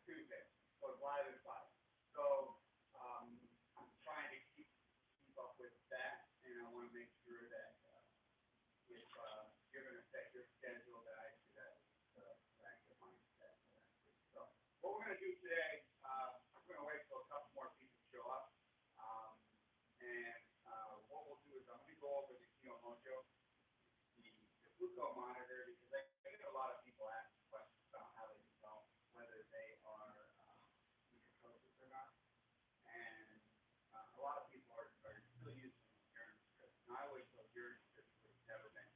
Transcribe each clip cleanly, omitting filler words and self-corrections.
Tuesday. So it's live at 5. So I'm trying to keep up with that, and I want to make sure that if you're going to set your schedule, that I do that get my schedule. So what we're going to do today, I'm going to wait till a couple more people show up, and what we'll do is I'm going to go over the Keto Mojo, the glucose monitor, because I get a lot of people asking questions about how they know whether they are in ketosis or not, and a lot of people are still using urine strips. And I always thought urine strips would have never been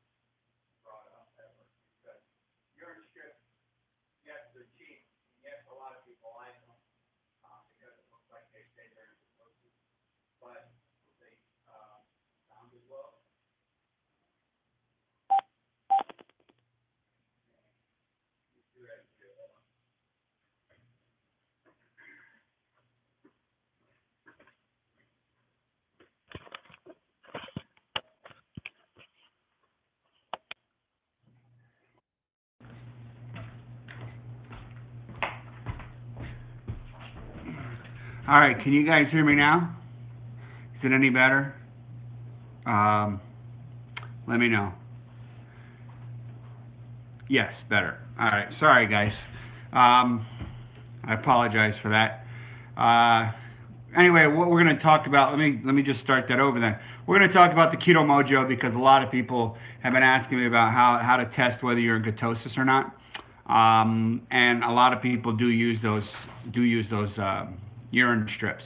brought up ever, because urine strips, yes, they're cheap, and yes, a lot of people like them because it looks like they stay during ketosis, but they sound as well. All right, can you guys hear me now? Is it any better? Let me know. Yes, better. All right, sorry guys. I apologize for that. Anyway, what we're going to talk about, let me just start that over then. We're going to talk about the Keto Mojo because a lot of people have been asking me about how to test whether you're in ketosis or not. And a lot of people do use those urine strips.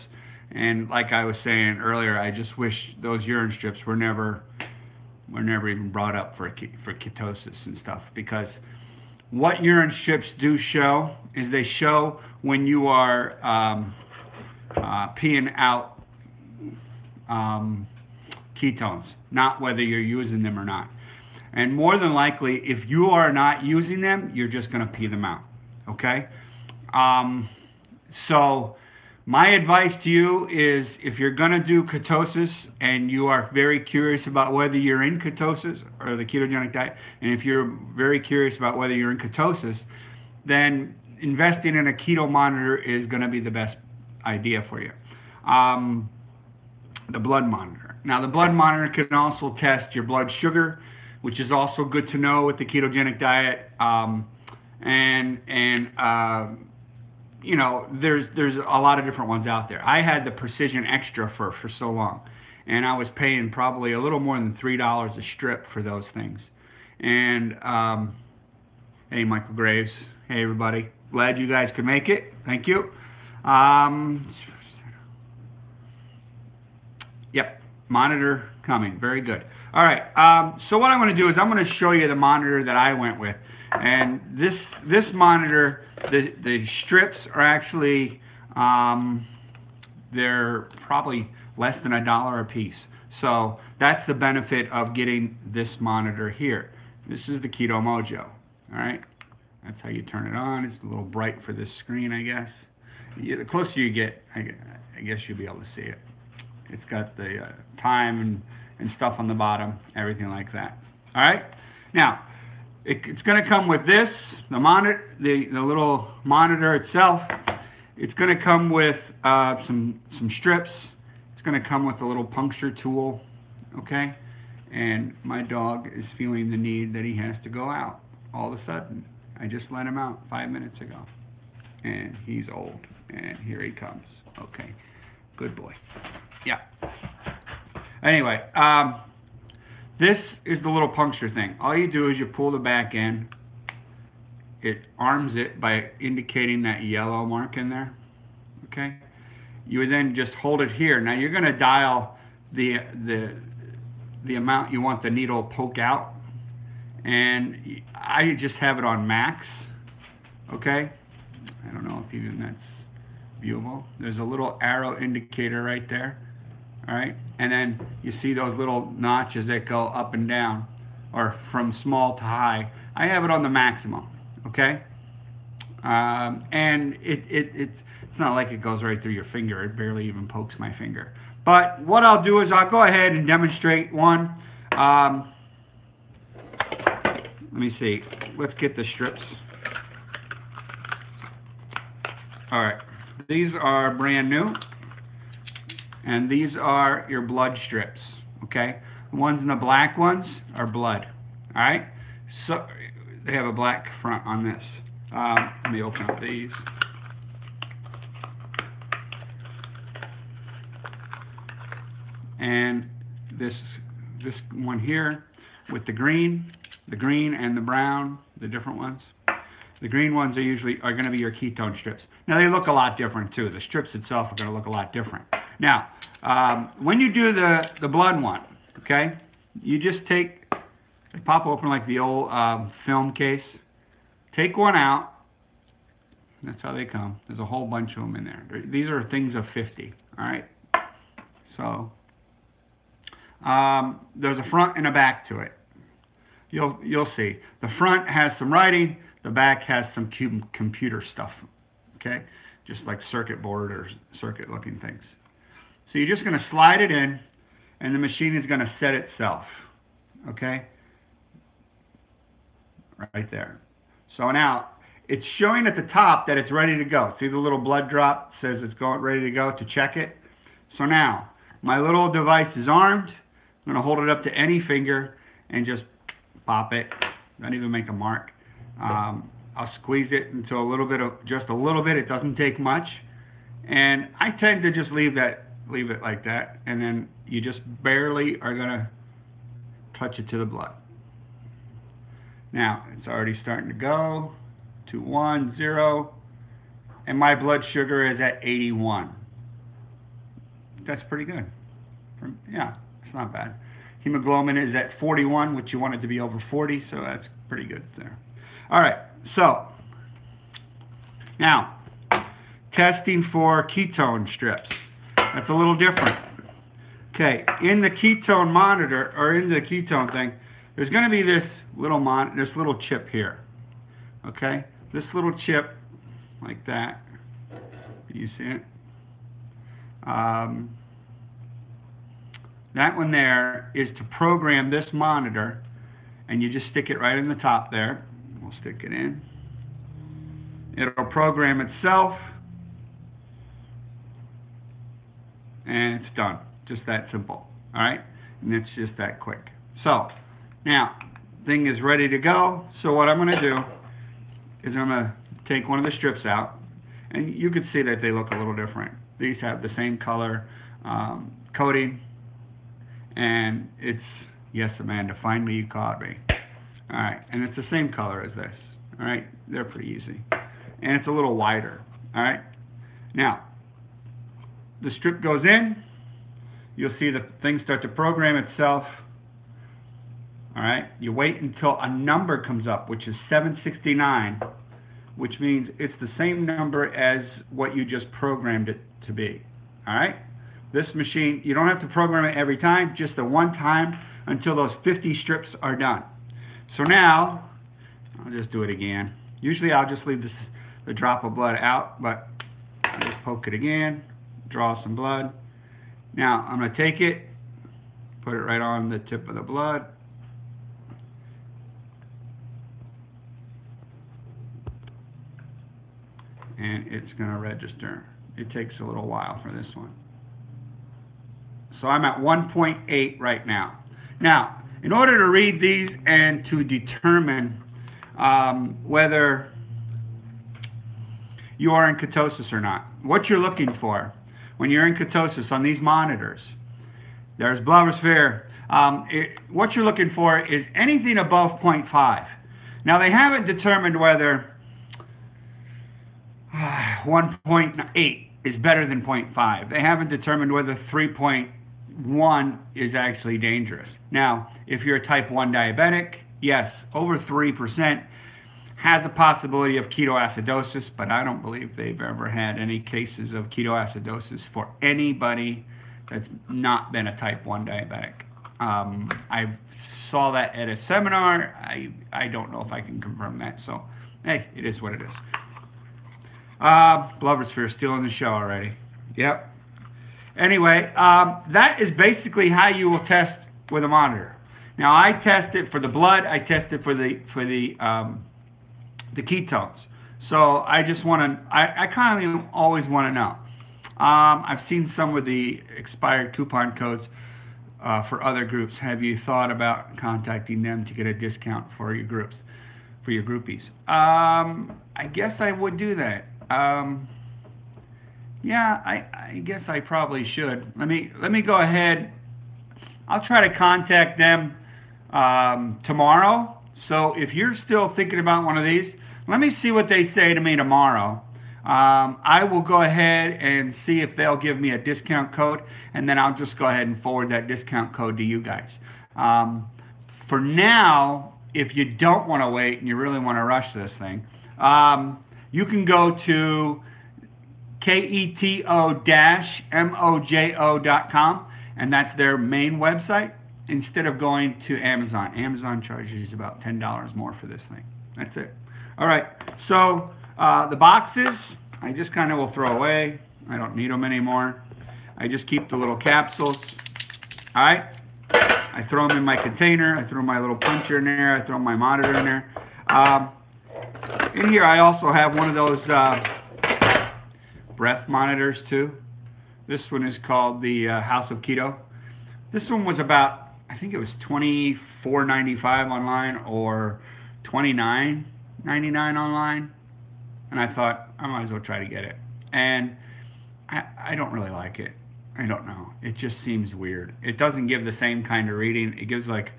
And like I was saying earlier, I just wish those urine strips were never even brought up for ketosis and stuff, because what urine strips do show is they show when you are peeing out ketones, not whether you're using them or not. And more than likely, if you are not using them, you're just going to pee them out, okay? So my advice to you is, if you're going to do ketosis and you are very curious about whether you're in ketosis or the ketogenic diet, and if you're very curious about whether you're in ketosis, then investing in a keto monitor is going to be the best idea for you. The blood monitor. Now, the blood monitor can also test your blood sugar, which is also good to know with the ketogenic diet. You know, there's a lot of different ones out there. I had the Precision Extra for so long, and I was paying probably a little more than $3 a strip for those things. And hey, Michael Graves. Hey, everybody. Glad you guys could make it. Thank you. Yep, monitor coming. Very good. All right. So what I'm going to do is I'm going to show you the monitor that I went with. And this monitor, the strips are actually, they're probably less than $1 a piece. So that's the benefit of getting this monitor here. This is the Keto Mojo. All right. That's how you turn it on. It's a little bright for this screen, I guess. The closer you get, I guess you'll be able to see it. It's got the time and stuff on the bottom, everything like that. All right. Now, it's going to come with this, the monitor, the little monitor itself. It's going to come with some strips. It's going to come with a little puncture tool, okay? And my dog is feeling the need that he has to go out all of a sudden. I just let him out 5 minutes ago, and he's old, and here he comes. Okay, good boy. Yeah. Anyway, this is the little puncture thing. All you do is you pull the back end. It arms it by indicating that yellow mark in there. Okay. You would then just hold it here. Now you're going to dial the amount you want the needle to poke out, and I just have it on max. Okay. I don't know if even that's viewable. There's a little arrow indicator right there. All right, and then you see those little notches that go up and down, or from small to high. I have it on the maximum, okay? And it's not like it goes right through your finger. It barely even pokes my finger. But what I'll do is I'll go ahead and demonstrate one. Let me see. Let's get the strips. All right, these are brand new, and these are your blood strips, okay? The ones in the black ones are blood, all right? So they have a black front on this. Let me open up these. And this one here with the green and the brown, the different ones. The green ones are going to be your ketone strips. Now they look a lot different too. The strips itself are going to look a lot different. Now, when you do the blood one, okay, you just they pop open like the old film case. Take one out. That's how they come. There's a whole bunch of them in there. These are things of 50. All right. So there's a front and a back to it. You'll see. The front has some writing. The back has some computer stuff. Okay, just like circuit board or circuit looking things. So you're just going to slide it in, and the machine is going to set itself. Okay, right there. So now it's showing at the top that it's ready to go. See the little blood drop says it's ready to go to check it. So now my little device is armed. I'm going to hold it up to any finger and just pop it. Don't even make a mark. I'll squeeze it until just a little bit. It doesn't take much, and I tend to just leave it like that, and then you just barely are gonna touch it to the blood. Now it's already starting to go to 10, and my blood sugar is at 81. That's pretty good. Yeah, it's not bad. Hemoglobin is at 41, which you want it to be over 40, so that's pretty good there. All right, so now testing for ketone strips. That's a little different. Okay, in the ketone monitor, or in the ketone thing, there's going to be this little chip here. Okay, this little chip like that. Do you see it? That one there is to program this monitor, and you just stick it right in the top there. We'll stick it in. It'll program itself, and it's done. Just that simple. All right, and it's just that quick. So now thing is ready to go. So what I'm going to do is I'm going to take one of the strips out, and you can see that they look a little different. These have the same color coating, and it's, yes, Amanda, finally you caught me. All right, and it's the same color as this. All right, they're pretty easy, and it's a little wider. All right, now the strip goes in. You'll see the thing start to program itself. All right, you wait until a number comes up, which is 769, which means it's the same number as what you just programmed it to be. All right, this machine, you don't have to program it every time, just the one time until those 50 strips are done. So now, I'll just do it again. Usually I'll just leave the drop of blood out, but I'll just poke it again, draw some blood. Now I'm going to take it, put it right on the tip of the blood. And it's going to register. It takes a little while for this one. So I'm at 1.8 right now. Now, in order to read these and to determine whether you are in ketosis or not, what you're looking for when you're in ketosis on these monitors, there's blood sphere. What you're looking for is anything above 0.5. Now, they haven't determined whether 1.8 is better than 0.5. They haven't determined whether 3.1 is actually dangerous. Now, if you're a type 1 diabetic, yes, over 3% has a possibility of ketoacidosis, but I don't believe they've ever had any cases of ketoacidosis for anybody that's not been a type 1 diabetic. I saw that at a seminar. I don't know if I can confirm that, so hey, it is what it is. Blubber sphere still in the show already. Yep. Anyway, that is basically how you will test with a monitor. Now, I test it for the blood. I test it for the ketones. So I just want to, I kind of always want to know. I've seen some of the expired coupon codes for other groups. Have you thought about contacting them to get a discount for your groups, for your groupies? I guess I would do that. Yeah, I guess I probably should. Let me go ahead. I'll try to contact them tomorrow. So if you're still thinking about one of these, let me see what they say to me tomorrow. I will go ahead and see if they'll give me a discount code, and then I'll just go ahead and forward that discount code to you guys. For now, if you don't want to wait and you really want to rush this thing, you can go to keto-mojo.com, and that's their main website, instead of going to Amazon. Amazon charges about $10 more for this thing. That's it. All right, so the boxes, I just kind of will throw away. I don't need them anymore. I just keep the little capsules. All right, I throw them in my container. I throw my little puncher in there. I throw my monitor in there. In here, I also have one of those breath monitors too. This one is called the House of Keto. This one was about, I think it was $24.95 online or $29.99 online, and I thought I might as well try to get it. And I don't really like it. I don't know. It just seems weird. It doesn't give the same kind of reading. It gives like,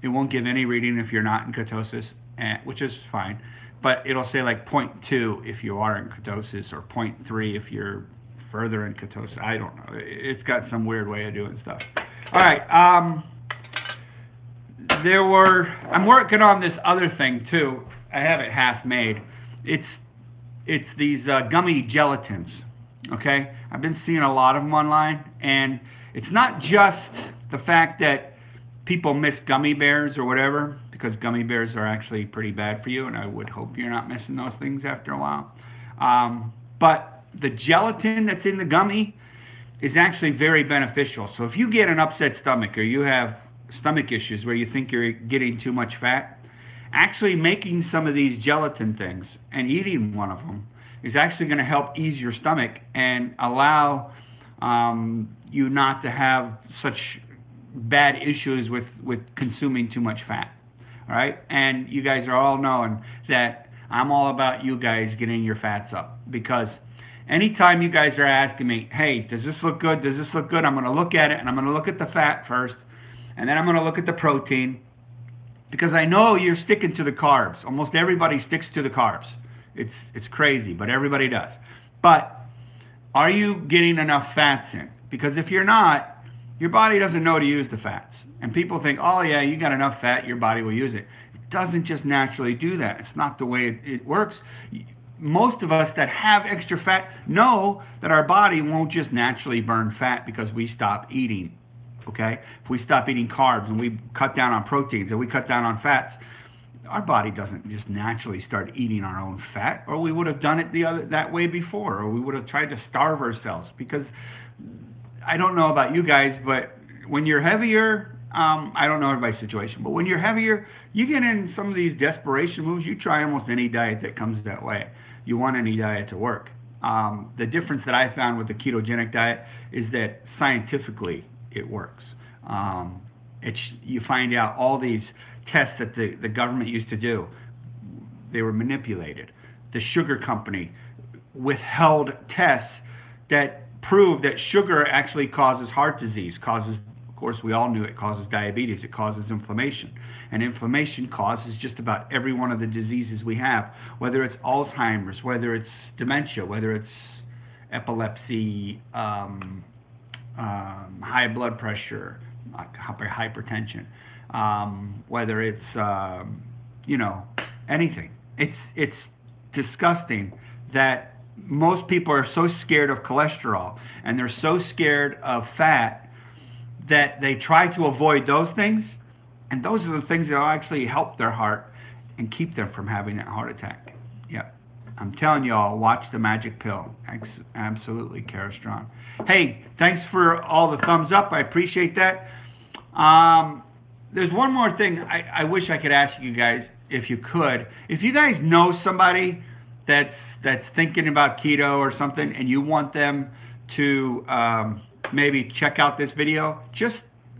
it won't give any reading if you're not in ketosis, which is fine. But it'll say like 0.2 if you are in ketosis, or 0.3 if you're further in ketosis. I don't know. It's got some weird way of doing stuff. All right. I'm working on this other thing too. I have it half made. It's these gummy gelatins. Okay, I've been seeing a lot of them online, and it's not just the fact that people miss gummy bears or whatever, because gummy bears are actually pretty bad for you, and I would hope you're not missing those things after a while. But the gelatin that's in the gummy is actually very beneficial. So if you get an upset stomach, or you have stomach issues where you think you're getting too much fat, actually making some of these gelatin things and eating one of them is actually going to help ease your stomach and allow you not to have such bad issues with consuming too much fat. All right? And you guys are all knowing that I'm all about you guys getting your fats up, because anytime you guys are asking me, hey, does this look good? Does this look good? I'm going to look at it, and I'm going to look at the fat first, and then I'm going to look at the protein, because I know you're sticking to the carbs. Almost everybody sticks to the carbs. It's crazy, but everybody does. But are you getting enough fats in? Because if you're not, your body doesn't know to use the fats. And people think, oh yeah, you got enough fat, your body will use it. It doesn't just naturally do that. It's not the way it works. Most of us that have extra fat know that our body won't just naturally burn fat because we stop eating. Okay? If we stop eating carbs and we cut down on proteins and we cut down on fats, our body doesn't just naturally start eating our own fat, or we would have done it that way before, or we would have tried to starve ourselves. Because I don't know about you guys, but when you're heavier, I don't know everybody's situation, but when you're heavier, you get in some of these desperation moves. You try almost any diet that comes that way. You want any diet to work. The difference that I found with the ketogenic diet is that scientifically it works. You find out all these tests that the government used to do, they were manipulated. The sugar company withheld tests that proved that sugar actually causes heart disease, of course we all knew it causes diabetes, it causes inflammation. And inflammation causes just about every one of the diseases we have, whether it's Alzheimer's, whether it's dementia, whether it's epilepsy, high blood pressure, hypertension, whether it's anything. It's disgusting that most people are so scared of cholesterol and they're so scared of fat that they try to avoid those things, and those are the things that will actually help their heart and keep them from having that heart attack. Yep. I'm telling you all, watch the magic pill. Absolutely, Kara Strong. Hey, thanks for all the thumbs up. I appreciate that. There's one more thing I wish I could ask you guys. if you could, if you guys know somebody that's thinking about keto or something, and you want them to maybe check out this video, just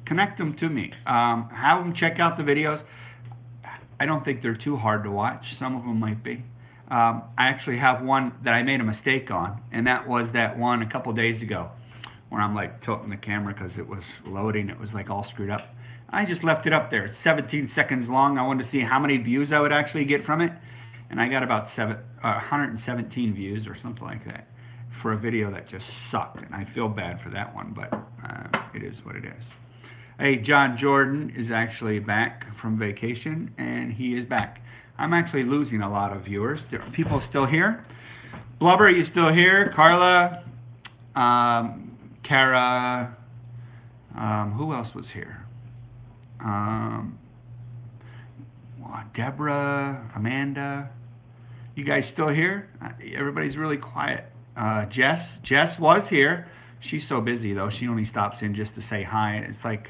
connect them to me. Have them check out the videos. I don't think they're too hard to watch. Some of them might be. I actually have one that I made a mistake on, and that was that one a couple days ago where I'm like tilting the camera because it was loading. It was like all screwed up. I just left it up there. It's 17 seconds long. I wanted to see how many views I would actually get from it, and I got about 117 views or something like that for a video that just sucked, and I feel bad for that one, but it is what it is. Hey, John Jordan is actually back from vacation, and he is back. I'm actually losing a lot of viewers. There are people still here. Blubber, are you still here? Carla, Kara, who else was here? Deborah, Amanda. You guys still here? Everybody's really quiet. Jess was here. She's so busy, though. She only stops in just to say hi. It's like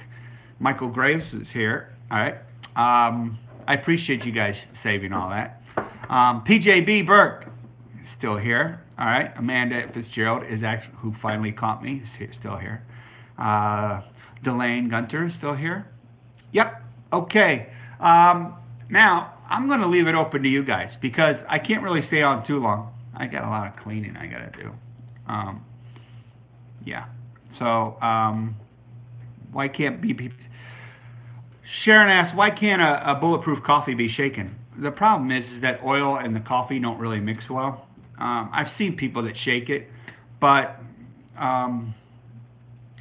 Michael Graves is here. All right. I appreciate you guys saving all that. PJB Burke is still here. All right. Amanda Fitzgerald is actually who finally caught me. Is still here. Delane Gunter is still here. Yep. Okay. Now I'm going to leave it open to you guys because I can't really stay on too long. I got a lot of cleaning I got to do. Yeah. So why can't BP? Sharon asks, why can't a bulletproof coffee be shaken? The problem is that oil and the coffee don't really mix well. I've seen people that shake it, but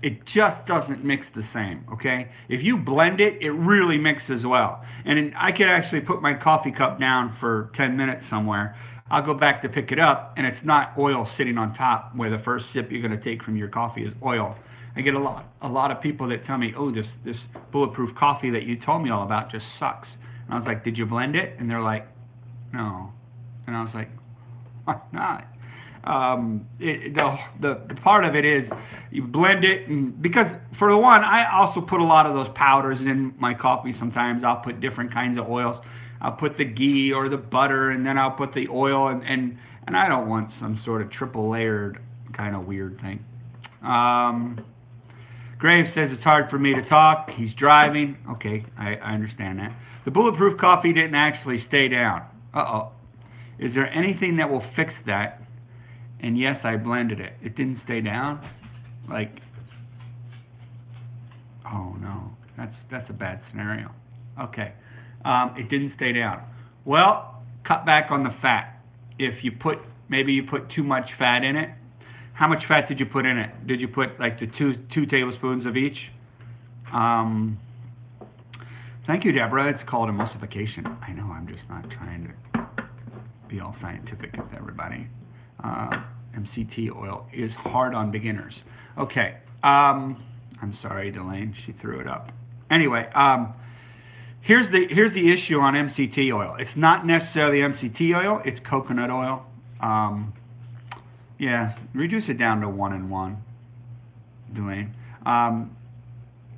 it just doesn't mix the same, okay? If you blend it, it really mixes well. And I could actually put my coffee cup down for 10 minutes somewhere. I'll go back to pick it up, and it's not oil sitting on top where the first sip you're going to take from your coffee is oil. I get a lot of people that tell me, oh, this bulletproof coffee that you told me all about just sucks. And I was like, did you blend it? And they're like, no. And I was like, why not? The part of it is you blend it, and because for the one, I also put a lot of those powders in my coffee. Sometimes I'll put different kinds of oils. I'll put the ghee or the butter, and then I'll put the oil, and I don't want some sort of triple layered kind of weird thing. Graves says it's hard for me to talk. He's driving. Okay, I understand that. The bulletproof coffee didn't actually stay down. Uh-oh. Is there anything that will fix that? And yes, I blended it. It didn't stay down? Like, oh no, that's a bad scenario. Okay, it didn't stay down. Well, cut back on the fat. If you maybe you put too much fat in it. How much fat did you put in it? Did you put like the two tablespoons of each? Thank you, Deborah. It's called emulsification. I know, I'm just not trying to be all scientific with everybody. MCT oil is hard on beginners. Okay. I'm sorry, Delane. She threw it up. Anyway, here's the issue on MCT oil. It's not necessarily MCT oil. It's coconut oil. Yeah, reduce it down to 1 and 1, Delane.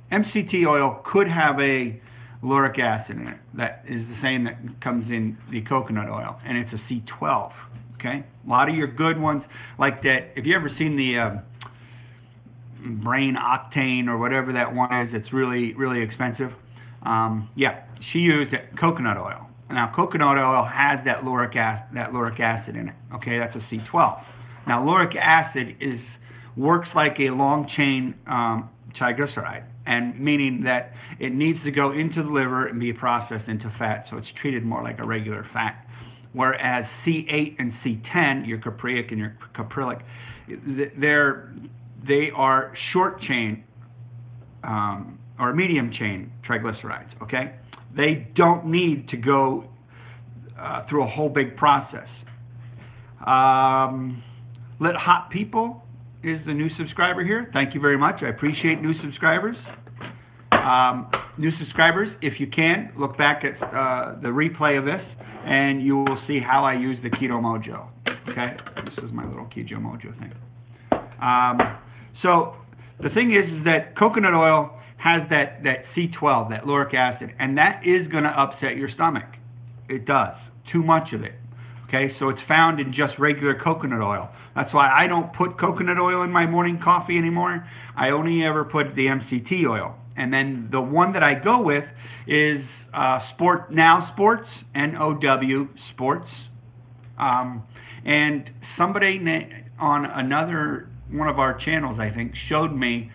MCT oil could have a lauric acid in it that is the same that comes in the coconut oil, and it's a C12. Okay, a lot of your good ones like that. If you ever seen the brain octane or whatever that one is, it's really expensive. Yeah, she used coconut oil. Now, coconut oil has that lauric acid in it. Okay, that's a C12. Now, lauric acid works like a long-chain triglyceride, and meaning that it needs to go into the liver and be processed into fat, so it's treated more like a regular fat. Whereas C8 and C10, your caprylic and your caprylic, they are short-chain or medium-chain triglycerides. Okay, they don't need to go through a whole big process. Let Hot People is the new subscriber here. Thank you very much. I appreciate new subscribers. New subscribers, if you can, look back at the replay of this, and you will see how I use the Keto Mojo. Okay? This is my little Keto Mojo thing. So the thing is that coconut oil has that C12, that lauric acid, and that is going to upset your stomach. It does. Too much of it. Okay, so it's found in just regular coconut oil. That's why I don't put coconut oil in my morning coffee anymore. I only ever put the MCT oil. And then the one that I go with is Now Sports, N-O-W Sports. And somebody on another one of our channels, I think, showed me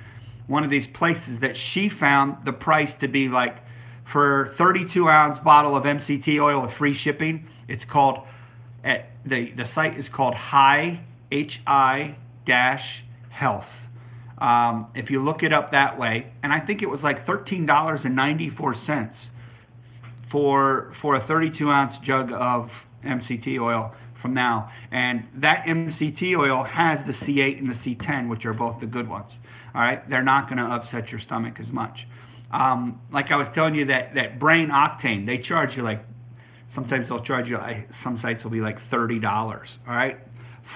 one of these places that she found the price to be like, for 32-ounce bottle of MCT oil with free shipping, it's called, the site is called Hi-Health. If you look it up that way, and I think it was like $13.94 for a 32-ounce jug of MCT oil from Now. And that MCT oil has the C8 and the C10, which are both the good ones. All right, they're not going to upset your stomach as much. Like I was telling you, that brain octane, they charge you like, sometimes they'll charge you, some sites will be like $30, all right,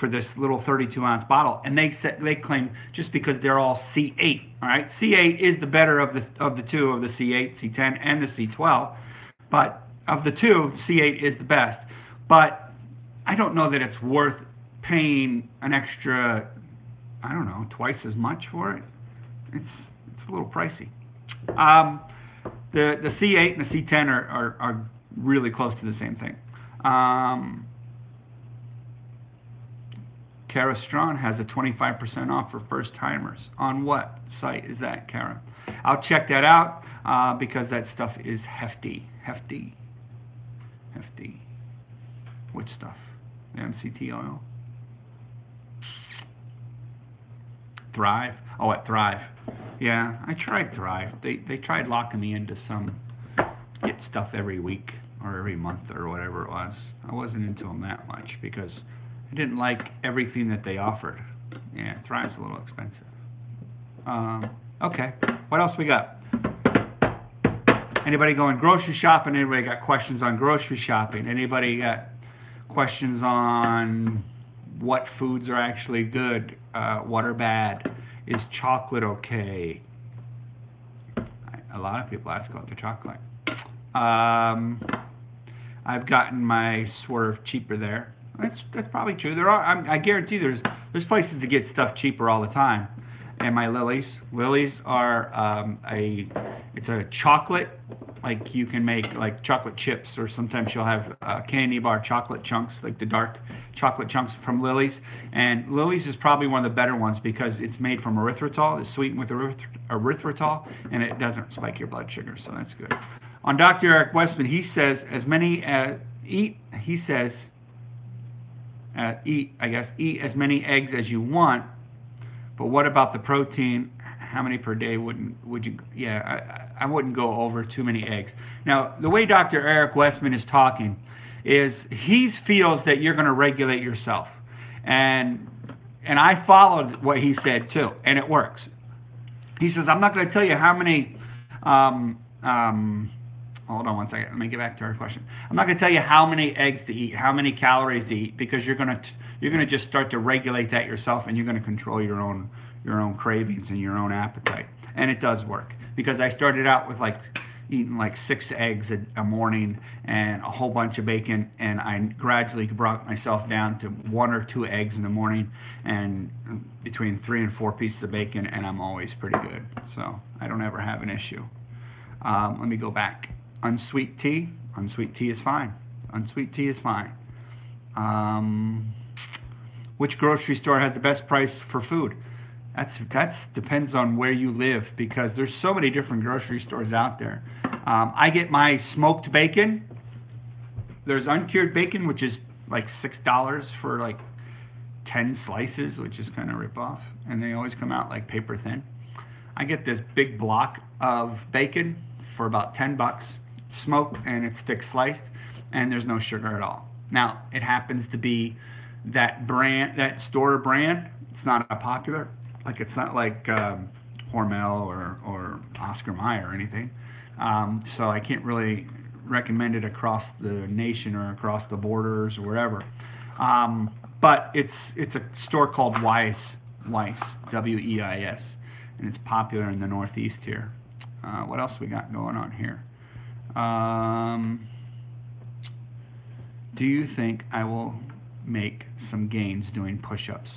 for this little 32-ounce bottle. And they claim just because they're all C8, all right. C8 is the better of the two, of the C8, C10, and the C12. But of the two, C8 is the best. But I don't know that it's worth paying an extra, I don't know, twice as much for it. It's a little pricey. The C8 and the C10 are really close to the same thing. Kara Strawn has a 25% off for first timers. On what site is that, Kara? I'll check that out because that stuff is hefty. Which stuff? The MCT oil? Thrive? Oh, at Thrive. Yeah, I tried Thrive. They tried locking me into some get stuff every week or every month or whatever it was. I wasn't into them that much because I didn't like everything that they offered. Yeah, Thrive's a little expensive. Okay, what else we got? Anybody going grocery shopping? Anybody got questions on grocery shopping? Anybody got questions on what foods are actually good, what are bad? Is chocolate okay? A lot of people ask about the chocolate. I've gotten my Swerve cheaper there. That's probably true. There are. I guarantee there's places to get stuff cheaper all the time. And my Lily's are it's a chocolate, like you can make like chocolate chips, or sometimes you'll have candy bar chocolate chunks, like the dark chocolate chunks from Lily's. And Lily's is probably one of the better ones because it's made from erythritol. It's sweetened with erythritol, and it doesn't spike your blood sugar, so that's good. On Dr. Eric Westman, he says eat as many eggs as you want, but what about the protein? How many per day would you? Yeah, I wouldn't go over too many eggs. Now, the way Dr. Eric Westman is talking is he feels that you're going to regulate yourself, and I followed what he said too, and it works. He says, I'm not going to tell you how many. Hold on one second. Let me get back to our question. I'm not going to tell you how many eggs to eat, how many calories to eat, because you're going to just start to regulate that yourself, and you're going to control your own cravings and your own appetite. And it does work, because I started out with eating 6 eggs a morning and a whole bunch of bacon, and I gradually brought myself down to 1 or 2 eggs in the morning and between 3 and 4 pieces of bacon, and I'm always pretty good. So I don't ever have an issue. Let me go back. Unsweet tea is fine. Unsweet tea is fine. Which grocery store has the best price for food? That depends on where you live, because there's so many different grocery stores out there. I get my smoked bacon. There's uncured bacon, which is like $6 for 10 slices, which is kind of rip-off, and they always come out like paper thin. I get this big block of bacon for about $10, smoked, and it's thick sliced, and there's no sugar at all. Now, it happens to be that store brand. It's not a popular, it's not like Hormel or Oscar Mayer or anything. So I can't really recommend it across the nation or across the borders or wherever. But it's a store called Weiss, W-E-I-S, and it's popular in the Northeast here. What else we got going on here? do you think I will make some gains doing push-ups?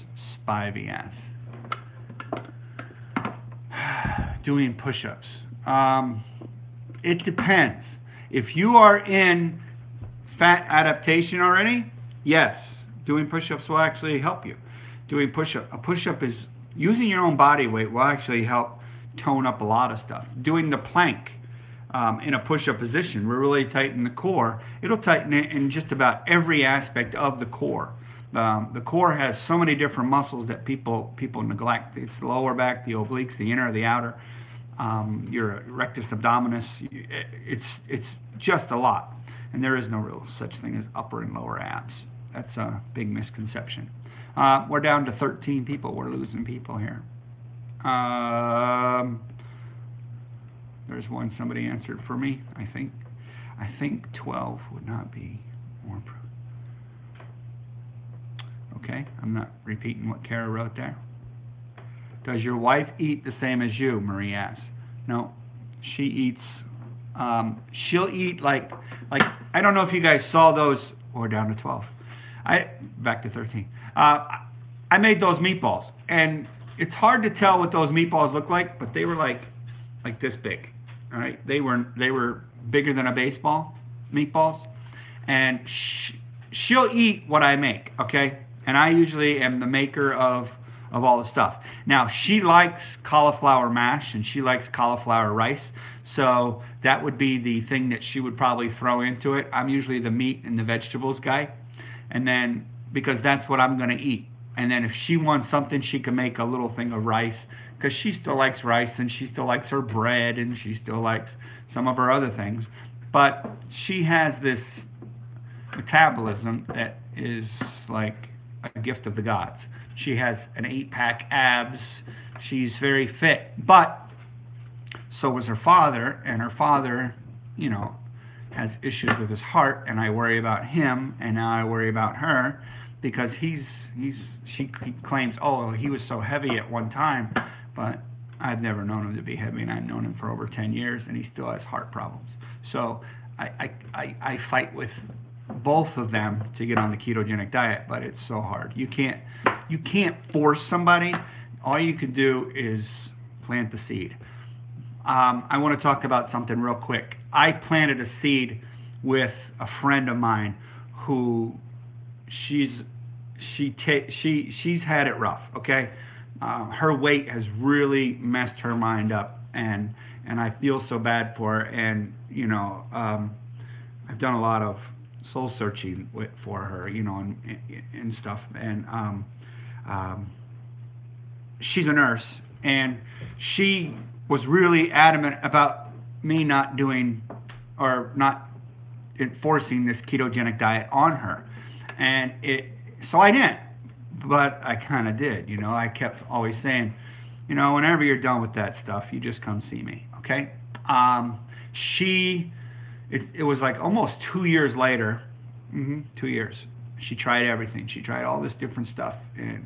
Spivey asks. Doing push-ups. It depends. If you are in fat adaptation already, yes, doing push-ups will actually help you. Doing a push-up is using your own body weight will actually help tone up a lot of stuff. Doing the plank in a push-up position will really tighten the core. It'll tighten it in just about every aspect of the core. The core has so many different muscles that people neglect. It's the lower back, the obliques, the inner, the outer, your rectus abdominis. It's just a lot. And there is no real such thing as upper and lower abs. That's a big misconception. We're down to 13 people. We're losing people here. There's one somebody answered for me, I think. I think 12 would not be more. Okay, I'm not repeating what Kara wrote there. Does your wife eat the same as you? Marie asks. No, she eats. She'll eat like I don't know if you guys saw those. We're down to 12. Back to 13. I made those meatballs, and it's hard to tell what those meatballs look like, but they were like this big. All right, they were bigger than a baseball, meatballs, and she'll eat what I make. Okay, and I usually am the maker of all the stuff. Now she likes cauliflower mash and she likes cauliflower rice, so that would be the thing that she would probably throw into it. I'm usually the meat and the vegetables guy, and then because that's what I'm going to eat. And then if she wants something, she can make a little thing of rice, because she still likes rice and she still likes her bread and she still likes some of her other things. But she has this metabolism that is like a gift of the gods. She has an 8-pack abs. She's very fit. But so was her father, and her father, has issues with his heart, and I worry about him, and now I worry about her, because he claims, oh, he was so heavy at one time, but I've never known him to be heavy, and I've known him for over 10 years, and he still has heart problems. So I fight with both of them to get on the ketogenic diet, but it's so hard. You can't force somebody. All you can do is plant the seed. I want to talk about something real quick. I planted a seed with a friend of mine who she's had it rough. Okay, her weight has really messed her mind up, and I feel so bad for her. And I've done a lot of soul searching for her, and stuff. And she's a nurse, and she was really adamant about me not doing or not enforcing this ketogenic diet on her, and so I didn't, but I kind of did. I kept always saying, whenever you're done with that stuff, you just come see me, okay? It was like almost 2 years later. 2 years. She tried everything. She tried all this different stuff, and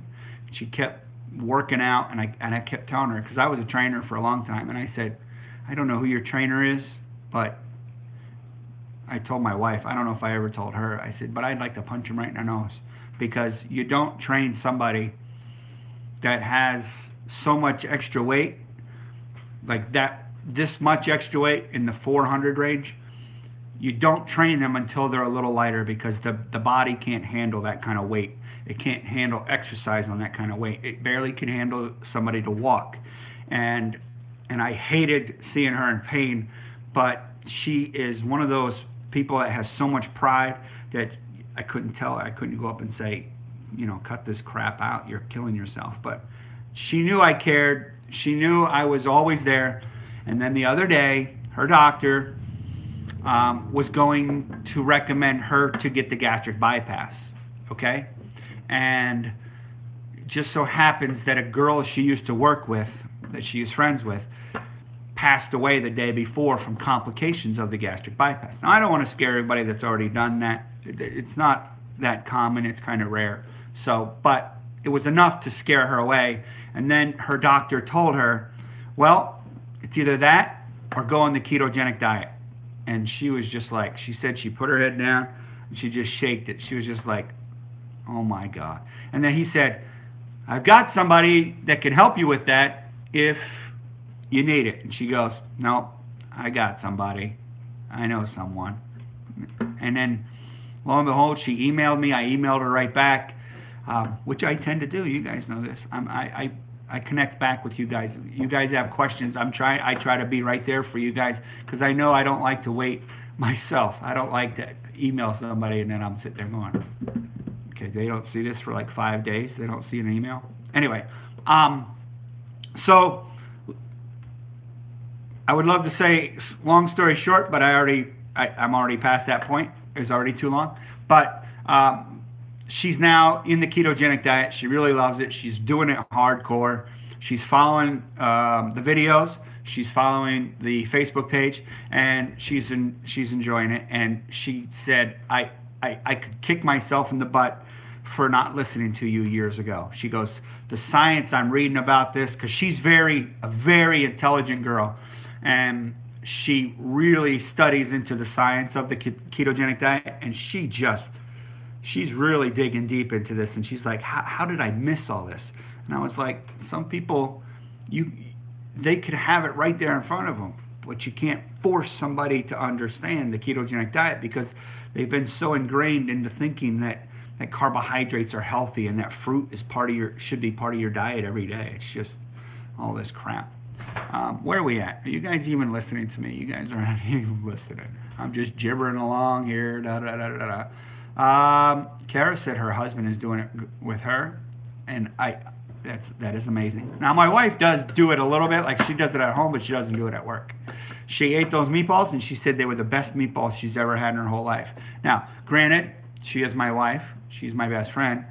she kept working out, and I kept telling her, because I was a trainer for a long time, and I said, I don't know who your trainer is, but I told my wife, I don't know if I ever told her, I said, but I'd like to punch him right in the nose, because you don't train somebody that has so much extra weight, like that, this much extra weight in the 400 range. You don't train them until they're a little lighter, because the body can't handle that kind of weight. It can't handle exercise on that kind of weight. It barely can handle somebody to walk. And I hated seeing her in pain, but she is one of those people that has so much pride that I couldn't go up and say, cut this crap out, you're killing yourself. But she knew I cared. She knew I was always there. And then the other day, her doctor was going to recommend her to get the gastric bypass, okay? And it just so happens that a girl she used to work with, that she is friends with, passed away the day before from complications of the gastric bypass. Now, I don't want to scare everybody that's already done that. It's not that common. It's kind of rare. So, but it was enough to scare her away. And then her doctor told her, well, it's either that or go on the ketogenic diet. And she was just like, she said she put her head down. And she just shaked it. She was just like, oh my God. And then he said, I've got somebody that can help you with that if you need it. And she goes, no, I got somebody. I know someone. And then, lo and behold, she emailed me. I emailed her right back, which I tend to do. You guys know this. I connect back with you guys. You guys have questions. I try to be right there for you guys because I know I don't like to wait myself. I don't like to email somebody and then I'm sitting there going, okay, they don't see this for like 5 days. They don't see an email. Anyway, so I would love to say long story short, but I'm already past that point. It's already too long. But she's now in the ketogenic diet. She really loves it. She's doing it hardcore. She's following the videos. She's following the Facebook page, and she's enjoying it. And she said, I could kick myself in the butt for not listening to you years ago. She goes, the science I'm reading about this, because she's a very intelligent girl, and she really studies into the science of the ketogenic diet, and she's really digging deep into this, and she's like, how did I miss all this? And I was like, some people, they could have it right there in front of them, but you can't force somebody to understand the ketogenic diet because they've been so ingrained into thinking that carbohydrates are healthy and that fruit is should be part of your diet every day. It's just all this crap. Where are we at? Are you guys even listening to me? You guys aren't even listening. I'm just gibbering along here. Kara said her husband is doing it with her, and that is amazing. Now my wife does do it a little bit, like she does it at home, but she doesn't do it at work. She ate those meatballs, and she said they were the best meatballs she's ever had in her whole life. Now, granted, she is my wife. She's my best friend,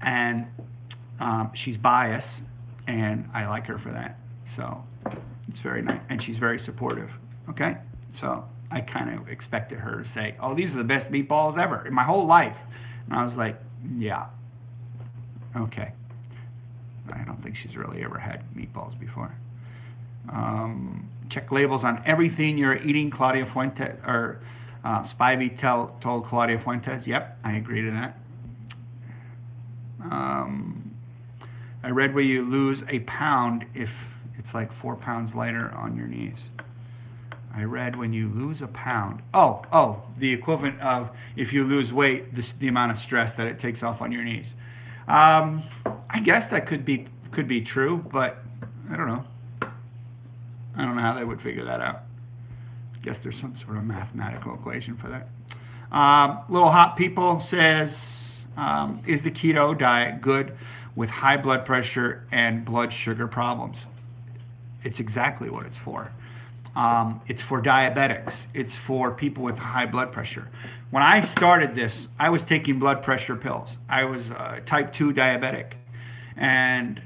and she's biased, and I like her for that. So it's very nice, and she's very supportive. Okay, so I kind of expected her to say, "Oh, these are the best meatballs ever in my whole life," and I was like, "Yeah, okay." I don't think she's really ever had meatballs before. Check labels on everything you're eating, Claudia Fuentes, or Spivey told Claudia Fuentes. Yep, I agree to that. I read where you lose a pound if it's like 4 pounds lighter on your knees. I read when you lose a pound. Oh, the equivalent of if you lose weight, the amount of stress that it takes off on your knees. I guess that could be true, but I don't know. I don't know how they would figure that out. I guess there's some sort of mathematical equation for that. Little Hot People says, is the keto diet good with high blood pressure and blood sugar problems? It's exactly what it's for. It's for diabetics. It's for people with high blood pressure. When I started this, I was taking blood pressure pills. I was type 2 diabetic. And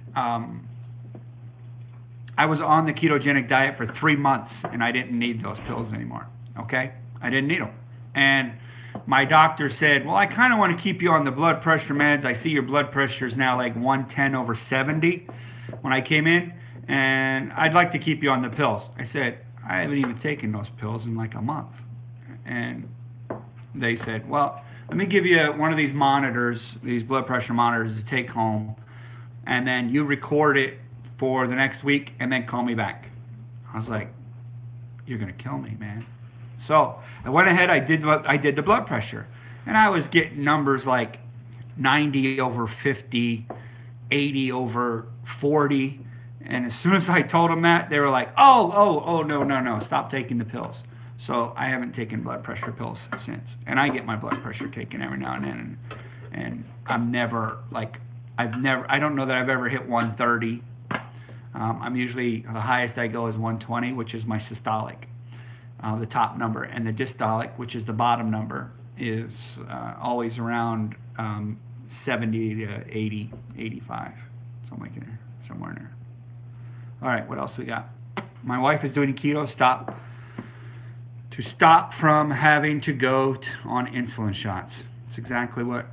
I was on the ketogenic diet for 3 months, and I didn't need those pills anymore. Okay? I didn't need them. And my doctor said, well, I kind of want to keep you on the blood pressure meds. I see your blood pressure is now like 110/70 when I came in, and I'd like to keep you on the pills. I said, I haven't even taken those pills in like a month. And they said, well, let me give you one of these monitors, these blood pressure monitors to take home, and then you record it for the next week and then call me back. I was like, you're going to kill me, man. So I went ahead, I did the blood pressure, and I was getting numbers like 90/50, 80/40, and as soon as I told them that, they were like, oh, no, stop taking the pills. So I haven't taken blood pressure pills since, and I get my blood pressure taken every now and then, and I'm never like, I don't know that I've ever hit 130. I'm usually, the highest I go is 120, which is my systolic, the top number, and the dystolic, which is the bottom number, is always around 70 to 80, 85, somewhere in there. All right, what else we got? My wife is doing keto to stop from having to go on insulin shots. It's exactly what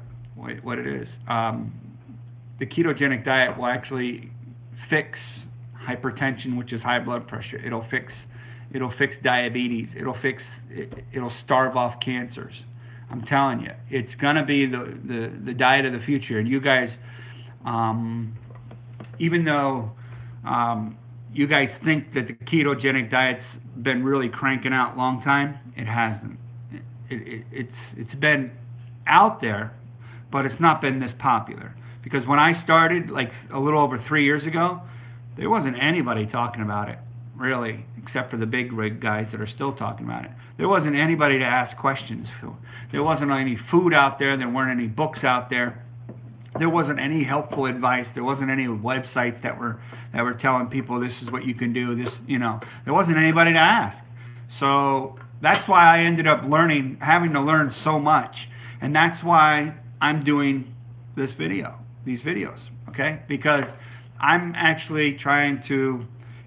it is. The ketogenic diet will actually fix hypertension, which is high blood pressure. It'll fix diabetes. It'll starve off cancers. I'm telling you, it's gonna be the diet of the future. And you guys, even though you guys think that the ketogenic diet's been really cranking out a long time, it hasn't. It's been out there, but it's not been this popular. Because when I started, like a little over 3 years ago, there wasn't anybody talking about it, really, except for the big rig guys that are still talking about it. There wasn't anybody to ask questions to. There wasn't any food out there. There weren't any books out there. There wasn't any helpful advice. There wasn't any websites that were telling people this is what you can do. This, there wasn't anybody to ask. So that's why I ended up having to learn so much, and that's why I'm doing these videos, okay? Because I'm actually trying to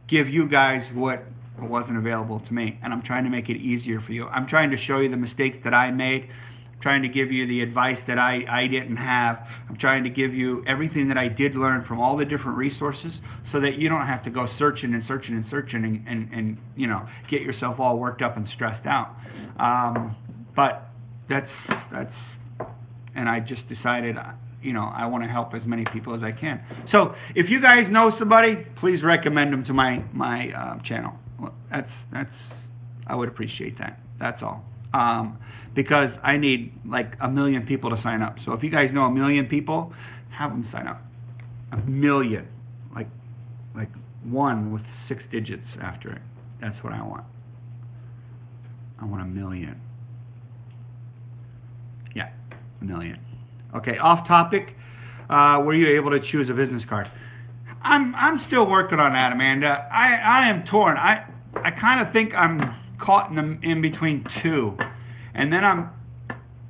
give you guys what wasn't available to me, and I'm trying to make it easier for you. I'm trying to show you the mistakes that I made. I'm trying to give you the advice that I didn't have. I'm trying to give you everything that I did learn from all the different resources, so that you don't have to go searching and get yourself all worked up and stressed out. But that's and I just decided, I want to help as many people as I can. So if you guys know somebody, please recommend them to my channel. That's I would appreciate that. That's all. Because I need like 1 million people to sign up. So if you guys know 1 million people, have them sign up. 1 million, like one with 6 digits after it. That's what I want. I want 1 million. Yeah, 1 million. Okay, off topic. Were you able to choose a business card? I'm still working on that, Amanda. I am torn. I kind of think I'm caught in between two, and then I'm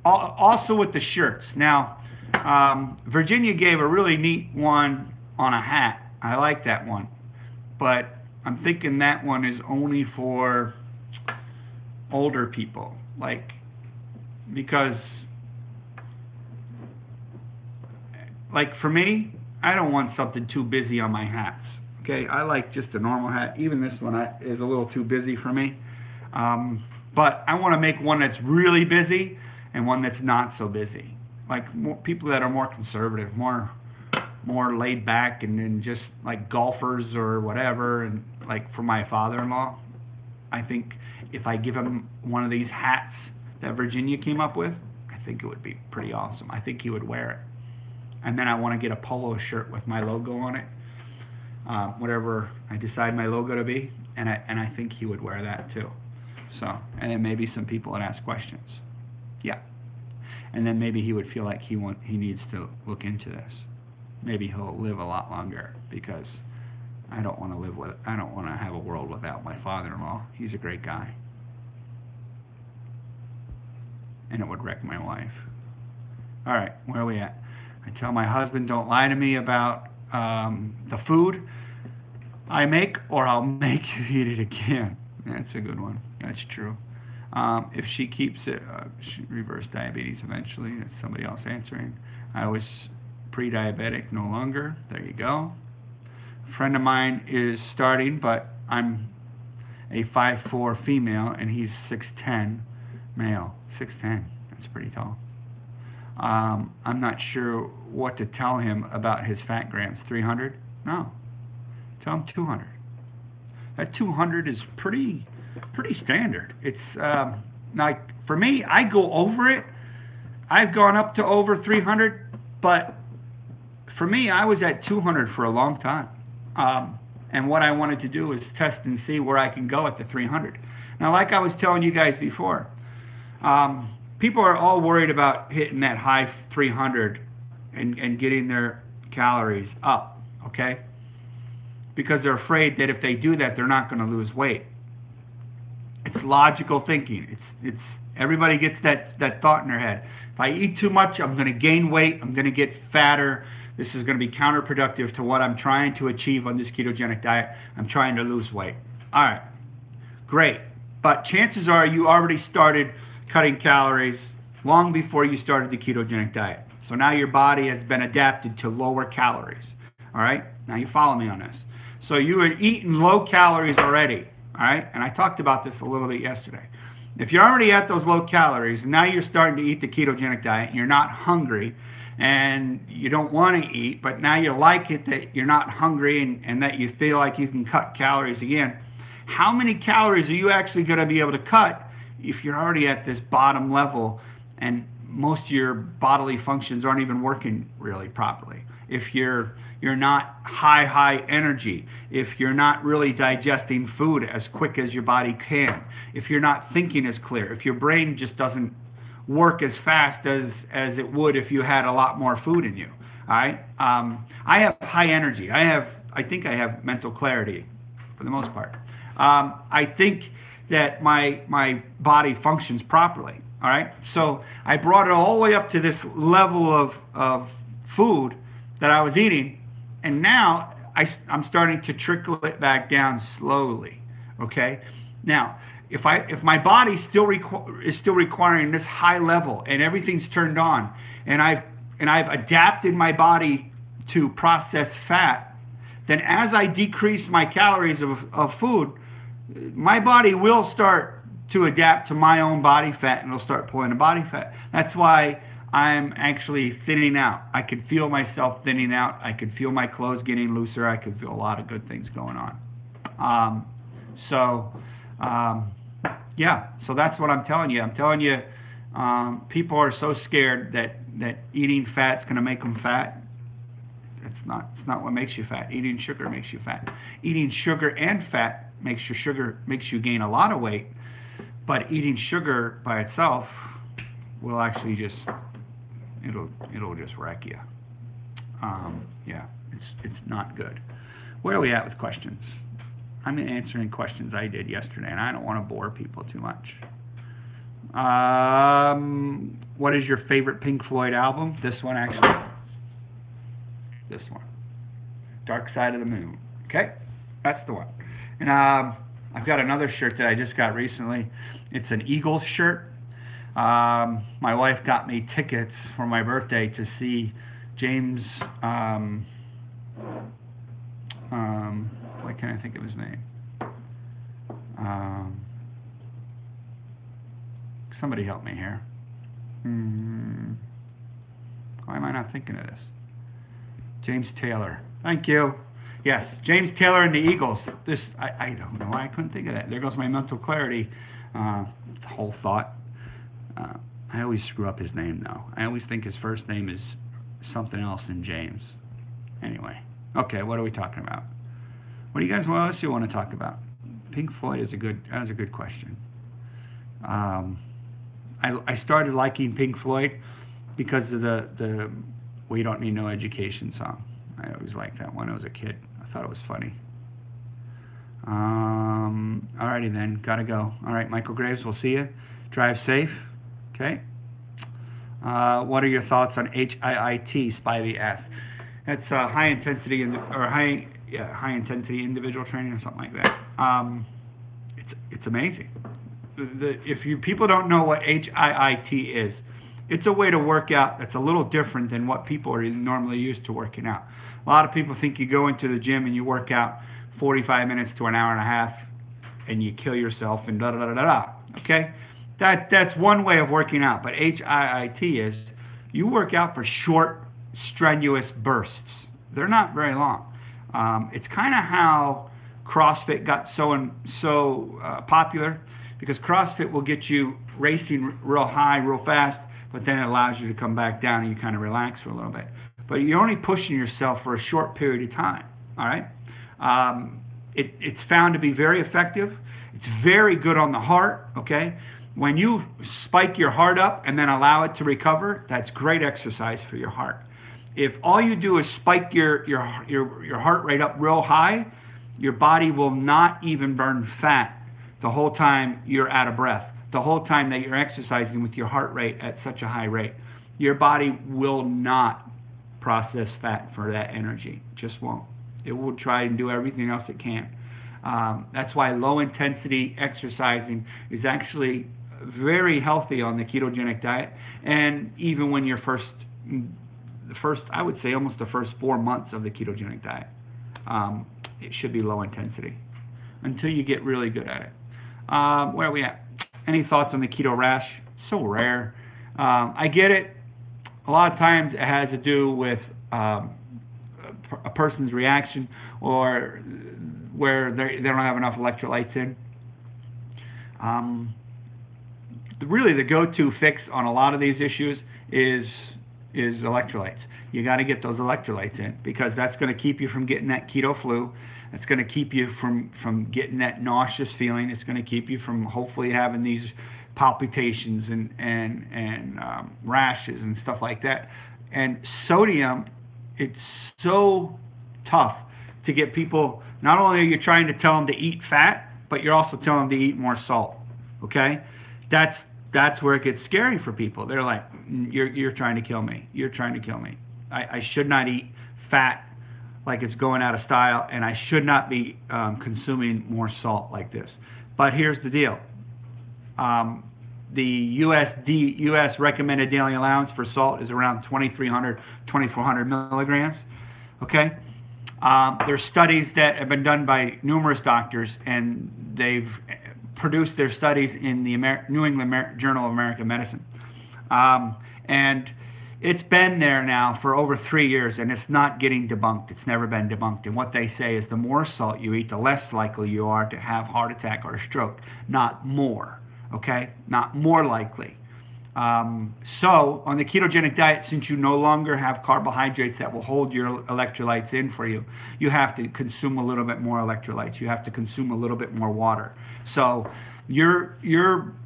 also with the shirts. Now, Virginia gave a really neat one on a hat. I like that one, but I'm thinking that one is only for older people, because. Like for me, I don't want something too busy on my hats. Okay, I like just a normal hat. Even this one is a little too busy for me. But I want to make one that's really busy and one that's not so busy. Like people that are more conservative, more laid back, and then just like golfers or whatever. And like for my father-in-law, I think if I give him one of these hats that Virginia came up with, I think it would be pretty awesome. I think he would wear it. And then I want to get a polo shirt with my logo on it, whatever I decide my logo to be, and I think he would wear that too. So, and then maybe some people would ask questions. Yeah, and then maybe he would feel like he needs to look into this. Maybe he'll live a lot longer, because I don't want to have a world without my father-in-law. He's a great guy, and it would wreck my life. All right, where are we at? I tell my husband, don't lie to me about the food I make, or I'll make you eat it again. That's a good one. That's true. If she keeps it, she reverse diabetes eventually. That's somebody else answering. I was pre-diabetic, no longer. There you go. A friend of mine is starting, but I'm a 5'4" female, and he's 6'10" male. 6'10". That's pretty tall. I'm not sure what to tell him about his fat grams. 300? No. Tell him 200. That 200 is pretty standard. It's like for me, I go over it. I've gone up to over 300, but for me, I was at 200 for a long time. And what I wanted to do was test and see where I can go at the 300. Now, like I was telling you guys before, people are all worried about hitting that high 300 and getting their calories up, okay? Because they're afraid that if they do that, they're not going to lose weight. It's logical thinking. It's everybody gets that thought in their head. If I eat too much, I'm going to gain weight. I'm going to get fatter. This is going to be counterproductive to what I'm trying to achieve on this ketogenic diet. I'm trying to lose weight. All right, great. But chances are you already started cutting calories long before you started the ketogenic diet. So now your body has been adapted to lower calories. All right? Now you follow me on this. So you were eating low calories already. All right? And I talked about this a little bit yesterday. If you're already at those low calories, and now you're starting to eat the ketogenic diet, and you're not hungry, and you don't want to eat, but now you like it that you're not hungry and that you feel like you can cut calories again, how many calories are you actually going to be able to cut if you're already at this bottom level and most of your bodily functions aren't even working really properly? If you're not high energy, if you're not really digesting food as quick as your body can, if you're not thinking as clear, if your brain just doesn't work as fast as it would if you had a lot more food in you. All right. I have high energy. I think I have mental clarity for the most part. I think that my body functions properly. All right. So I brought it all the way up to this level of food that I was eating, and now I'm starting to trickle it back down slowly. Okay. Now, if my body is still requiring this high level and everything's turned on, and I've adapted my body to process fat, then as I decrease my calories of food, my body will start to adapt to my own body fat, and it'll start pulling the body fat. That's why I'm actually thinning out. I can feel myself thinning out. I can feel my clothes getting looser. I can feel a lot of good things going on. Yeah, so that's what I'm telling you. I'm telling you, people are so scared that eating fat's going to make them fat. It's not what makes you fat. Eating sugar makes you fat. Eating sugar and fat makes you gain a lot of weight, but eating sugar by itself will actually it'll just wreck you. Yeah, it's not good. Where are we at with questions? I'm answering questions I did yesterday, and I don't want to bore people too much. What is your favorite Pink Floyd album? This one, actually. This one. Dark Side of the Moon. Okay? That's the one. And I've got another shirt that I just got recently. It's an Eagles shirt. My wife got me tickets for my birthday to see James... why can't I think of his name? Somebody help me here. Why am I not thinking of this? James Taylor. Thank you. Yes, James Taylor and the Eagles. I don't know why I couldn't think of that. There goes my mental clarity. The whole thought. I always screw up his name, though. I always think his first name is something else than James. Anyway. Okay, what are we talking about? What else do you want to talk about? Pink Floyd is a good question. I started liking Pink Floyd because of the We Don't Need No Education song. I always liked that one. I was a kid. I thought it was funny. Alrighty then, gotta go. All right, Michael Graves, we'll see you. Drive safe. Okay. What are your thoughts on HIIT? Spivey asks. That's high intensity individual training or something like that. It's amazing. People don't know what HIIT is, it's a way to work out that's a little different than what people are normally used to working out. A lot of people think you go into the gym and you work out 45 minutes to an hour and a half and you kill yourself and da-da-da-da-da. Okay? That's one way of working out. But HIIT is you work out for short, strenuous bursts. They're not very long. It's kind of how CrossFit got so popular, because CrossFit will get you racing real high, real fast, but then it allows you to come back down and you kind of relax for a little bit. But you're only pushing yourself for a short period of time. All right? It's found to be very effective. It's very good on the heart. Okay? When you spike your heart up and then allow it to recover, that's great exercise for your heart. If all you do is spike your heart rate up real high, your body will not even burn fat the whole time you're out of breath, the whole time that you're exercising with your heart rate at such a high rate. Your body will not process fat for that energy. It just won't. It will try and do everything else it can. That's why low intensity exercising is actually very healthy on the ketogenic diet, and even when you're I would say almost the first 4 months of the ketogenic diet, it should be low intensity until you get really good at it. Where are we at? Any thoughts on the keto rash? So rare. I get it. A lot of times it has to do with a person's reaction or where they don't have enough electrolytes in. Really, the go-to fix on a lot of these issues is electrolytes. You got to get those electrolytes in, because that's going to keep you from getting that keto flu. It's going to keep you from getting that nauseous feeling. It's going to keep you from hopefully having these palpitations and rashes and stuff like that. And sodium, it's so tough to get people. Not only are you trying to tell them to eat fat, but you're also telling them to eat more salt. Okay, that's where it gets scary for people. They're like, you're trying to kill me. You're trying to kill me. I should not eat fat like it's going out of style, and I should not be consuming more salt like this. But here's the deal. The U.S. recommended daily allowance for salt is around 2,300, 2,400 milligrams. Okay? There's studies that have been done by numerous doctors, and they've produced their studies in the New England Journal of American Medicine. And it's been there now for over 3 years, and it's not getting debunked. It's never been debunked. And what they say is the more salt you eat, the less likely you are to have heart attack or a stroke, not more. Okay? Not more likely. So on the ketogenic diet, since you no longer have carbohydrates that will hold your electrolytes in for you, you have to consume a little bit more electrolytes. You have to consume a little bit more water. So your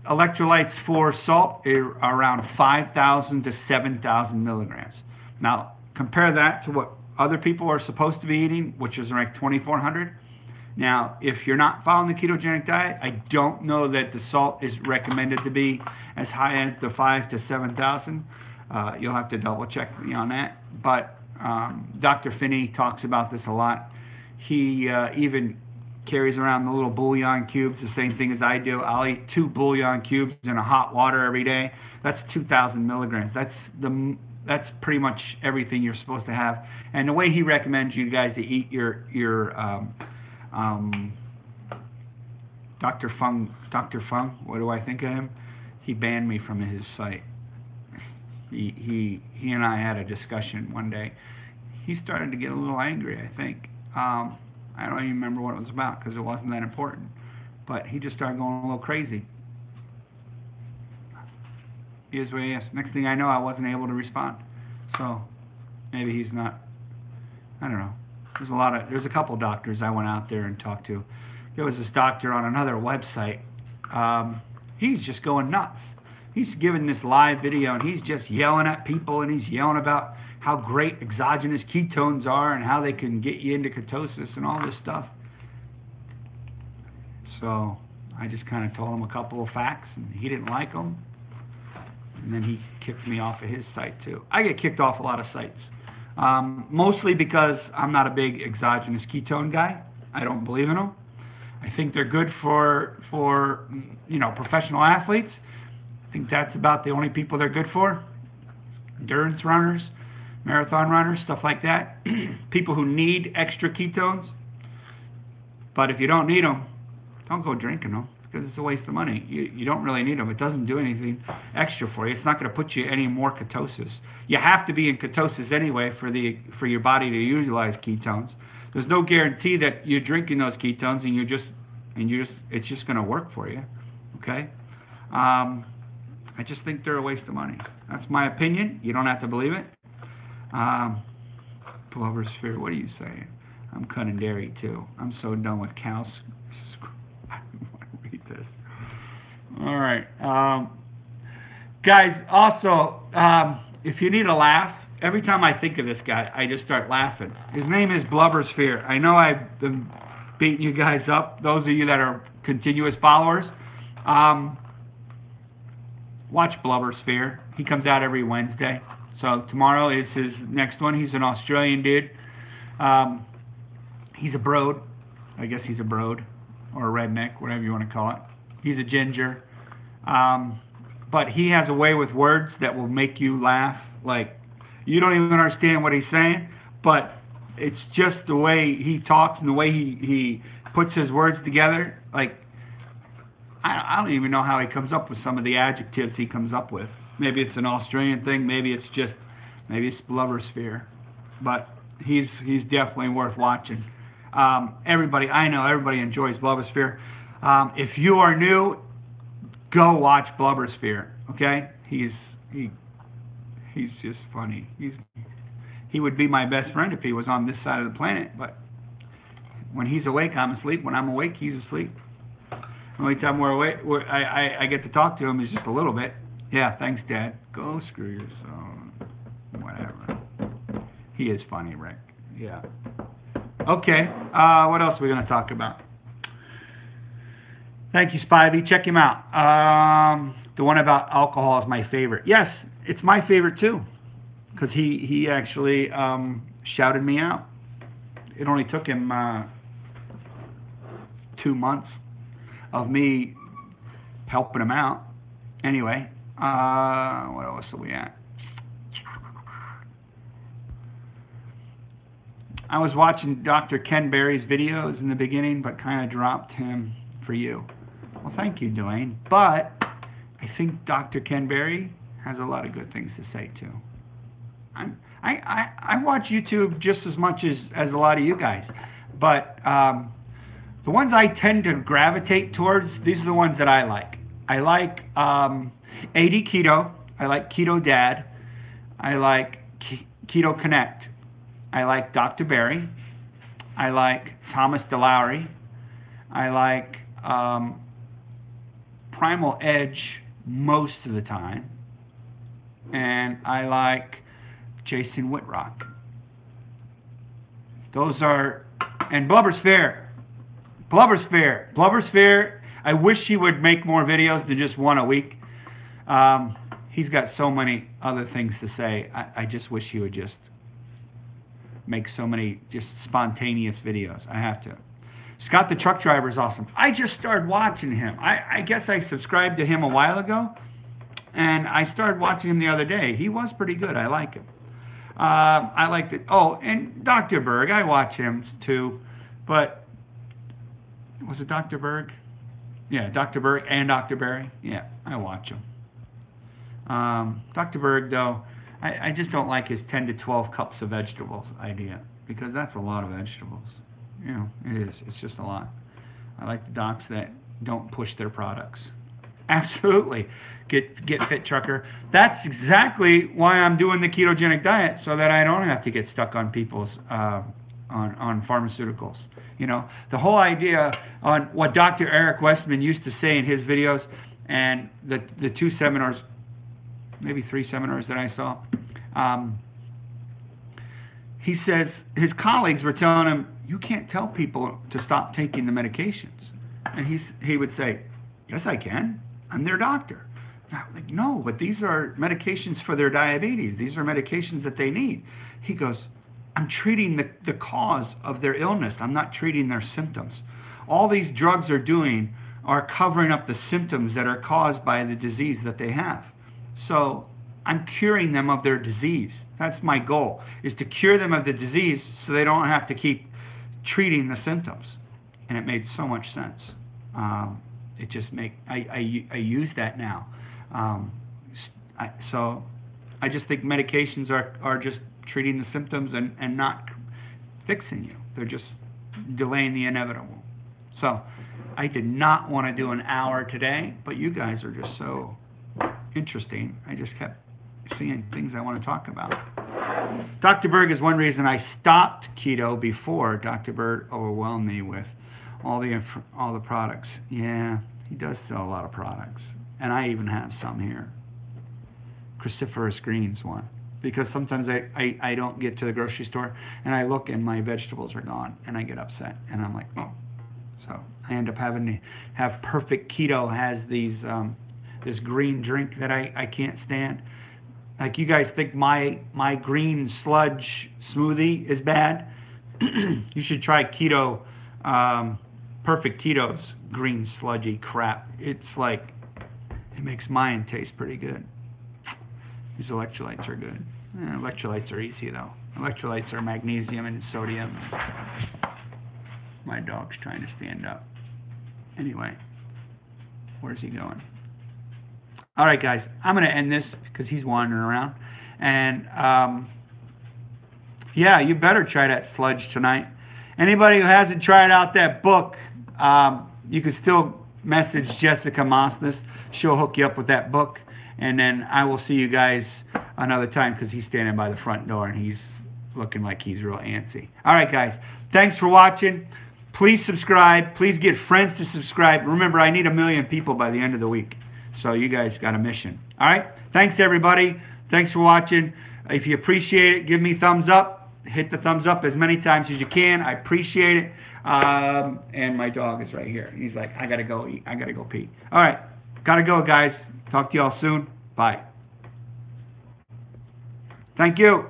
electrolytes for salt are around 5,000 to 7,000 milligrams. Now, compare that to what other people are supposed to be eating, which is like 2,400. Now, if you're not following the ketogenic diet, I don't know that the salt is recommended to be as high as the 5,000 to 7,000. You'll have to double check me on that. But Dr. Finney talks about this a lot. He even carries around the little bouillon cubes, the same thing as I do. I'll eat 2 bouillon cubes in a hot water every day. That's 2,000 milligrams. That's pretty much everything you're supposed to have. And the way he recommends you guys to eat your Dr. Fung, what do I think of him? He banned me from his site. He and I had a discussion one day. He started to get a little angry, I think. I don't even remember what it was about because it wasn't that important. But he just started going a little crazy. Here's what he asked. Next thing I know, I wasn't able to respond. So maybe he's not. I don't know. There's a couple doctors I went out there and talked to. There was this doctor on another website. He's just going nuts. He's giving this live video and he's just yelling at people, and he's yelling about how great exogenous ketones are and how they can get you into ketosis and all this stuff. So I just kind of told him a couple of facts, and he didn't like them. And then he kicked me off of his site too. I get kicked off a lot of sites. Mostly because I'm not a big exogenous ketone guy. I don't believe in them. I think they're good for professional athletes. I think that's about the only people they're good for. Endurance runners, marathon runners, stuff like that. People who need extra ketones. But if you don't need them, don't go drinking them, because it's a waste of money. You don't really need them. It doesn't do anything extra for you. It's not going to put you any more ketosis. You have to be in ketosis anyway for your body to utilize ketones. There's no guarantee that you're drinking those ketones and it's just going to work for you. Okay? I just think they're a waste of money. That's my opinion. You don't have to believe it. Plover's Sphere, what are you saying? I'm cutting dairy too. I'm so done with cows. I don't want to read this. All right. Guys, also, if you need a laugh, every time I think of this guy, I just start laughing. His name is Blubbersphere. I know I've been beating you guys up, those of you that are continuous followers. Watch Blubbersphere. He comes out every Wednesday. So tomorrow is his next one. He's an Australian dude. He's a broad. I guess he's a broad or a redneck, whatever you want to call it. He's a ginger. But he has a way with words that will make you laugh. Like, you don't even understand what he's saying, but it's just the way he talks and the way he puts his words together. Like, I don't even know how he comes up with some of the adjectives he comes up with. Maybe it's an Australian thing. Maybe it's blubber sphere. But he's definitely worth watching. Everybody, I know everybody enjoys blubber sphere. If you are new, go watch blubber sphere. Okay, he's just funny. He would be my best friend if he was on this side of the planet. But when he's awake, I'm asleep. When I'm awake, he's asleep. The only time we're awake, I get to talk to him is just a little bit. Yeah, thanks, Dad. Go screw yourself. Whatever. He is funny, Rick. Yeah. Okay. What else are we going to talk about? Thank you, Spivey. Check him out. The one about alcohol is my favorite. Yes, it's my favorite too, because he actually shouted me out. It only took him 2 months of me helping him out. Anyway, what else are we at? I was watching Dr. Ken Berry's videos in the beginning, but kind of dropped him for you. Well, thank you, Dwayne. But I think Dr. Ken Berry has a lot of good things to say too. I watch YouTube just as much as a lot of you guys, but the ones I tend to gravitate towards, these are the ones that I like. I like AD Keto. I like Keto Dad. I like Keto Connect. I like Dr. Berry. I like Thomas DeLaury. I like Primal Edge most of the time. And I like Jason Whitrock. Those are, and Blubber Sphere. Blubber Sphere, I wish he would make more videos than just one a week. He's got so many other things to say. I just wish he would just make so many just spontaneous videos. I have to. Scott the Truck Driver is awesome. I just started watching him. I guess I subscribed to him a while ago, and I started watching him the other day. He was pretty good. I like him. I liked it. Oh, and Dr. Berg, I watch him too, but was it Dr. Berg? Yeah, Dr. Berg and Dr. Berry. Yeah, I watch him. Dr. Berg, though, I just don't like his 10 to 12 cups of vegetables idea, because that's a lot of vegetables. You know, it is. It's just a lot. I like the docs that don't push their products. Absolutely. Get fit, trucker. That's exactly why I'm doing the ketogenic diet, so that I don't have to get stuck on people's on pharmaceuticals. You know, the whole idea on what Dr. Eric Westman used to say in his videos, and the 2 seminars, maybe 3 seminars that I saw, he says his colleagues were telling him, you can't tell people to stop taking the medications. And he would say, yes, I can. I'm their doctor. I'm like, no, but these are medications for their diabetes. These are medications that they need. He goes, I'm treating the cause of their illness. I'm not treating their symptoms. All these drugs are doing are covering up the symptoms that are caused by the disease that they have. So I'm curing them of their disease. That's my goal, is to cure them of the disease so they don't have to keep treating the symptoms. And it made so much sense. It just I use that now. So I just think medications are just treating the symptoms and not fixing you. They're just delaying the inevitable. So I did not want to do an hour today, but you guys are just so interesting. I just kept seeing things I want to talk about. Dr. Berg is one reason I stopped keto before Dr. Berg overwhelmed me with all the products. Yeah, he does sell a lot of products, and I even have some here. Cruciferous greens one, because sometimes I don't get to the grocery store and I look and my vegetables are gone and I get upset and I'm like, oh. So I end up having to have Perfect Keto has these this green drink that I can't stand. Like, you guys think my green sludge smoothie is bad? You should try Keto, Perfect Keto's green sludgy crap. It's like, it makes mine taste pretty good. These electrolytes are good. Electrolytes are easy though. Electrolytes are magnesium and sodium. My dog's trying to stand up. Anyway. Where's he going? All right, guys, I'm going to end this because he's wandering around. And, yeah, you better try that sludge tonight. Anybody who hasn't tried out that book, you can still message Jessica Mosnes. She'll hook you up with that book. And then I will see you guys another time because he's standing by the front door and he's looking like he's real antsy. All right, guys, thanks for watching. Please subscribe. Please get friends to subscribe. Remember, I need 1 million people by the end of the week. So you guys got a mission. All right? Thanks, everybody. Thanks for watching. If you appreciate it, give me a thumbs up. Hit the thumbs up as many times as you can. I appreciate it. And my dog is right here. He's like, I got to go eat. I got to go pee. All right. Got to go, guys. Talk to you all soon. Bye. Thank you.